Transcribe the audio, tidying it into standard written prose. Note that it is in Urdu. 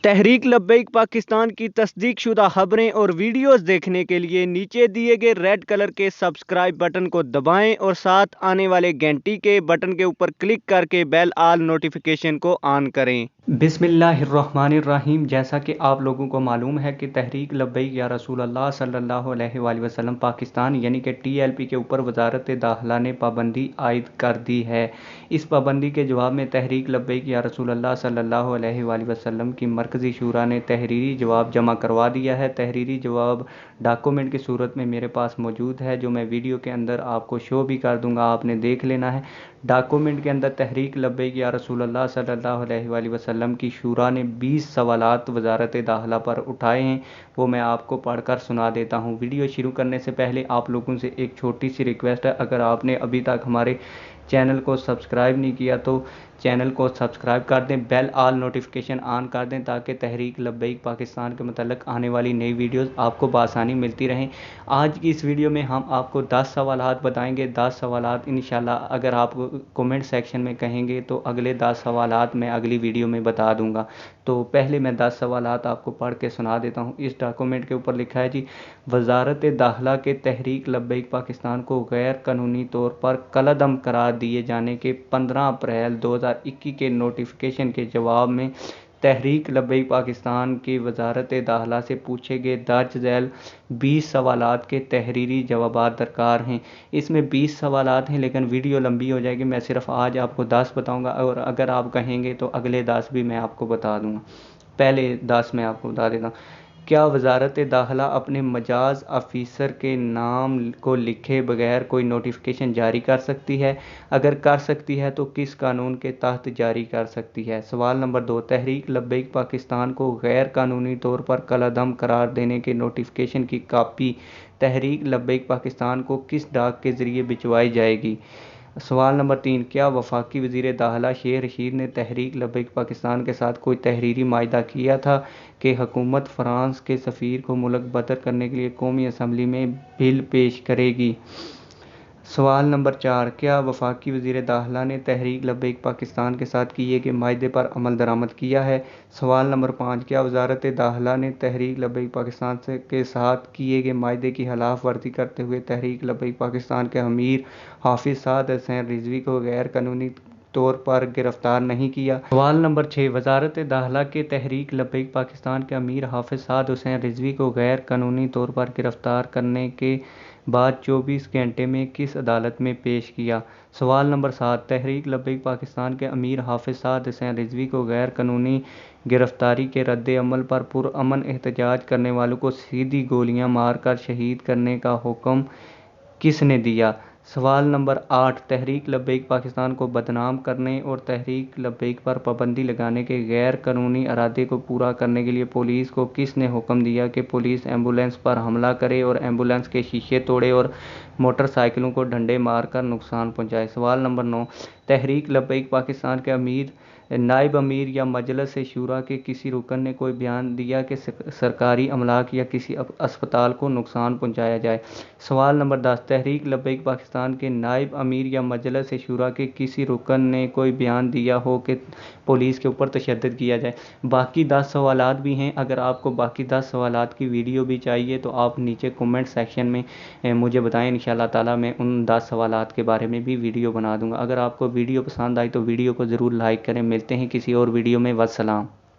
تحریک لبیک پاکستان کی تصدیق شدہ خبریں اور ویڈیوز دیکھنے کے لیے نیچے دیے گئے ریڈ کلر کے سبسکرائب بٹن کو دبائیں اور ساتھ آنے والے گھنٹی کے بٹن کے اوپر کلک کر کے بیل آل نوٹیفیکیشن کو آن کریں۔ بسم اللہ الرحمن الرحیم۔ جیسا کہ آپ لوگوں کو معلوم ہے کہ تحریک لبیک یا رسول اللہ صلی اللہ علیہ وآلہ وسلم پاکستان یعنی کہ TLP کے اوپر وزارت داخلہ نے پابندی عائد کر دی ہے۔ اس پابندی کے جواب میں تحریک لبیک یا رسول اللہ صلی اللہ علیہ وآلہ وسلم کی مرکزی شورا نے تحریری جواب جمع کروا دیا ہے۔ تحریری جواب ڈاکومنٹ کی صورت میں میرے پاس موجود ہے، جو میں ویڈیو کے اندر آپ کو شو بھی کر دوں گا، آپ نے دیکھ لینا ہے۔ ڈاکومنٹ کے اندر تحریک لبیک یا رسول اللہ صلی اللہ علیہ وآلہ وسلم کی شورا نے 20 سوالات وزارت داخلہ پر اٹھائے ہیں، وہ میں آپ کو پڑھ کر سنا دیتا ہوں۔ ویڈیو شروع کرنے سے پہلے آپ لوگوں سے ایک چھوٹی سی ریکویسٹ ہے، اگر آپ نے ابھی تک ہمارے چینل کو سبسکرائب نہیں کیا تو چینل کو سبسکرائب کر دیں، بیل آل نوٹیفیکیشن آن کر دیں تاکہ تحریک لبیک پاکستان کے متعلق آنے والی نئی ویڈیوز آپ کو بآسانی ملتی رہیں۔ آج کی اس ویڈیو میں ہم آپ کو 10 سوالات بتائیں گے۔ 10 سوالات انشاءاللہ اگر آپ کومنٹ سیکشن میں کہیں گے تو اگلے 10 سوالات میں اگلی ویڈیو میں بتا دوں گا۔ تو پہلے میں 10 سوالات آپ کو پڑھ کے سنا دیتا ہوں۔ اس ڈاکومنٹ کے اوپر لکھا ہے جی، وزارت داخلہ کے تحریک لبیک پاکستان کو غیر قانونی طور پر کالعدم قرار دیے جانے کے 15 اپریل 2021 کے نوٹیفیکیشن کے جواب میں تحریک لبیک پاکستان کی وزارت داخلہ سے پوچھے گئے درج ذیل 20 سوالات کے تحریری جوابات درکار ہیں۔ اس میں 20 سوالات ہیں لیکن ویڈیو لمبی ہو جائے گی، میں صرف آج آپ کو 10 بتاؤں گا اور اگر آپ کہیں گے تو اگلے 10 بھی میں آپ کو بتا دوں گا۔ پہلے 10 میں آپ کو بتا دیتا ہوں۔ کیا وزارت داخلہ اپنے مجاز آفیسر کے نام کو لکھے بغیر کوئی نوٹیفیکیشن جاری کر سکتی ہے؟ اگر کر سکتی ہے تو کس قانون کے تحت جاری کر سکتی ہے؟ سوال نمبر 2، تحریک لبیک پاکستان کو غیر قانونی طور پر کالعدم قرار دینے کے نوٹیفیکیشن کی کاپی تحریک لبیک پاکستان کو کس ڈاک کے ذریعے بھجوائی جائے گی؟ سوال نمبر 3، کیا وفاقی وزیر داخلہ شیخ رشید نے تحریک لبیک پاکستان کے ساتھ کوئی تحریری معاہدہ کیا تھا کہ حکومت فرانس کے سفیر کو ملک بدر کرنے کے لیے قومی اسمبلی میں بل پیش کرے گی؟ سوال نمبر 4، کیا وفاقی وزیر داخلہ نے تحریک لبیک پاکستان کے ساتھ کیے گئے معاہدے پر عمل درآمد کیا ہے؟ سوال نمبر 5، کیا وزارت داخلہ نے تحریک لبیک پاکستان کے ساتھ کیے گئے معاہدے کی خلاف ورزی کرتے ہوئے تحریک لبیک پاکستان کے امیر حافظ سعد حسین رضوی کو غیر قانونی طور پر گرفتار نہیں کیا؟ سوال نمبر 6، وزارت داخلہ کے تحریک لبیک پاکستان کے امیر حافظ سعد حسین رضوی کو غیر قانونی طور پر گرفتار کرنے کے بعد 24 گھنٹے میں کس عدالت میں پیش کیا؟ سوال نمبر 7، تحریک لبیک پاکستان کے امیر حافظ سعد حسین رضوی کو غیر قانونی گرفتاری کے رد عمل پر پرامن احتجاج کرنے والوں کو سیدھی گولیاں مار کر شہید کرنے کا حکم کس نے دیا؟ سوال نمبر 8، تحریک لبیک پاکستان کو بدنام کرنے اور تحریک لبیک پر پابندی لگانے کے غیر قانونی ارادے کو پورا کرنے کے لیے پولیس کو کس نے حکم دیا کہ پولیس ایمبولینس پر حملہ کرے اور ایمبولینس کے شیشے توڑے اور موٹر سائیکلوں کو ڈنڈے مار کر نقصان پہنچائے؟ سوال نمبر 9، تحریک لبیک پاکستان کے نائب امیر یا مجلس شورا کے کسی رکن نے کوئی بیان دیا کہ سرکاری املاک یا کسی اسپتال کو نقصان پہنچایا جائے؟ سوال نمبر 10، تحریک لبیک پاکستان کے نائب امیر یا مجلس شورا کے کسی رکن نے کوئی بیان دیا ہو کہ پولیس کے اوپر تشدد کیا جائے؟ باقی 10 سوالات بھی ہیں، اگر آپ کو باقی 10 سوالات کی ویڈیو بھی چاہیے تو آپ نیچے کومنٹ سیکشن میں مجھے بتائیں، انشاءاللہ تعالی میں ان 10 سوالات کے بارے میں بھی ویڈیو بنا دوں گا۔ اگر آپ کو ویڈیو پسند آئی تو ویڈیو کو ضرور لائک کریں۔ ملتے ہیں کسی اور ویڈیو میں، والسلام۔